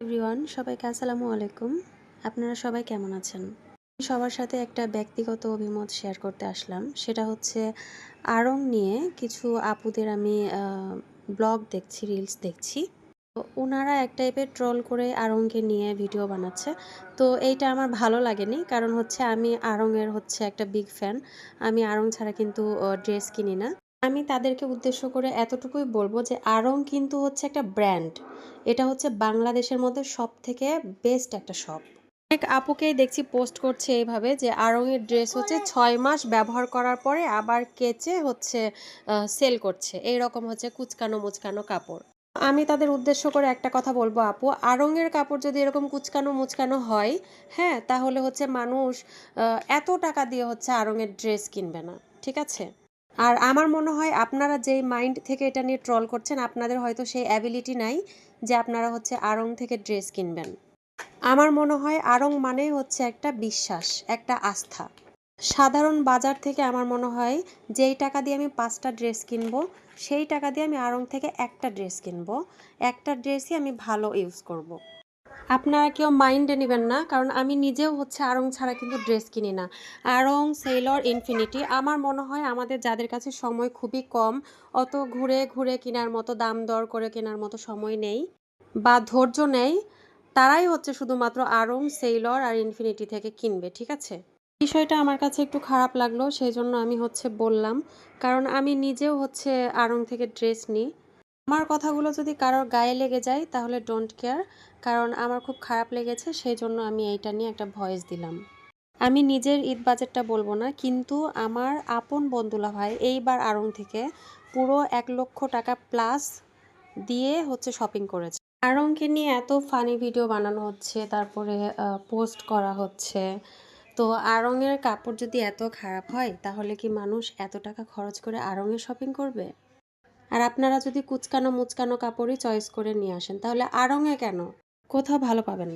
Everyone, সবাইকে আসসালামু আলাইকুম। আপনারা সবাই কেমন আছেন? সবার সাথে একটা ব্যক্তিগত অভিমত শেয়ার করতে আসলাম। সেটা হচ্ছে আড়ং নিয়ে কিছু আপুদের আমি ব্লগ দেখছি, রিলস দেখছি। তো ওনারা এক টাইপের ট্রোল করে আড়ংকে নিয়ে ভিডিও বানাচ্ছে। তো এইটা আমার ভালো লাগেনি। কারণ হচ্ছে আমি আড়ংয়ের হচ্ছে একটা বিগ ফ্যান। আমি আড়ং ছাড়া কিন্তু ড্রেস কিনি না। আমি তাদেরকে উদ্দেশ্য করে এতটুকুই বলবো যে আড়ং কিন্তু হচ্ছে একটা ব্র্যান্ড। এটা হচ্ছে বাংলাদেশের মধ্যে সবথেকে বেস্ট একটা শপ। অনেক আপুকেই দেখছি পোস্ট করছে এইভাবে যে আড়ংয়ের ড্রেস হচ্ছে ৬ মাস ব্যবহার করার পরে আবার কেচে হচ্ছে সেল করছে। এইরকম হচ্ছে কুচকানো মুচকানো কাপড়। আমি তাদের উদ্দেশ্য করে একটা কথা বলবো আপু, আড়ংয়ের কাপড় যদি এরকম কুচকানো মুচকানো হয়, হ্যাঁ, তাহলে হচ্ছে মানুষ এত টাকা দিয়ে হচ্ছে আড়ংয়ের ড্রেস কিনবে না। ঠিক আছে? আর আমার মনে হয় আপনারা যেই মাইন্ড থেকে এটা নিয়ে ট্রল করছেন, আপনাদের হয়তো সেই অ্যাবিলিটি নাই যে আপনারা হচ্ছে আড়ং থেকে ড্রেস কিনবেন। আমার মনে হয় আড়ং মানেই হচ্ছে একটা বিশ্বাস, একটা আস্থা। সাধারণ বাজার থেকে আমার মনে হয় যেই টাকা দিয়ে আমি ৫টা ড্রেস কিনবো, সেই টাকা দিয়ে আমি আড়ং থেকে একটা ড্রেস কিনবো। একটা ড্রেসই আমি ভালো ইউজ করব। আপনারা কেউ মাইন্ডে নেবেন না, কারণ আমি নিজেও হচ্ছে আড়ং ছাড়া কিন্তু ড্রেস কিনি না। আড়ং, সেলর, ইনফিনিটি আমার মনে হয় আমাদের যাদের কাছে সময় খুবই কম, অত ঘুরে ঘুরে কেনার মতো, দাম দর করে কেনার মতো সময় নেই বা ধৈর্য নেই, তারাই হচ্ছে শুধুমাত্র আড়ং, সেলর আর ইনফিনিটি থেকে কিনবে। ঠিক আছে? বিষয়টা আমার কাছে একটু খারাপ লাগলো, সেই জন্য আমি হচ্ছে বললাম। কারণ আমি নিজেও হচ্ছে আড়ং থেকে ড্রেস নিই। আমার কথাগুলো যদি কারোর গায়ে লেগে যায় তাহলে ডোন্ট কেয়ার, কারণ আমার খুব খারাপ লেগেছে, সেই জন্য আমি এইটা নিয়ে একটা ভয়েস দিলাম। আমি নিজের ঈদ বাজেটটা বলবো না, কিন্তু আমার আপন বন্ধুলা ভাই এইবার আড়ং থেকে পুরো ১,০০,০০০ টাকা প্লাস দিয়ে হচ্ছে শপিং করেছে। আড়ংকে নিয়ে এত ফানি ভিডিও বানানো হচ্ছে, তারপরে পোস্ট করা হচ্ছে। তো আড়ংয়ের কাপড় যদি এত খারাপ হয়, তাহলে কি মানুষ এত টাকা খরচ করে আড়ংয়ে শপিং করবে? আর আপনারা যদি কুচকানো মুচকানো কাপড়ই চয়েস করে নিয়ে আসেন, তাহলে আড়ংয়ে কেন? কোথাও ভালো পাবেন না।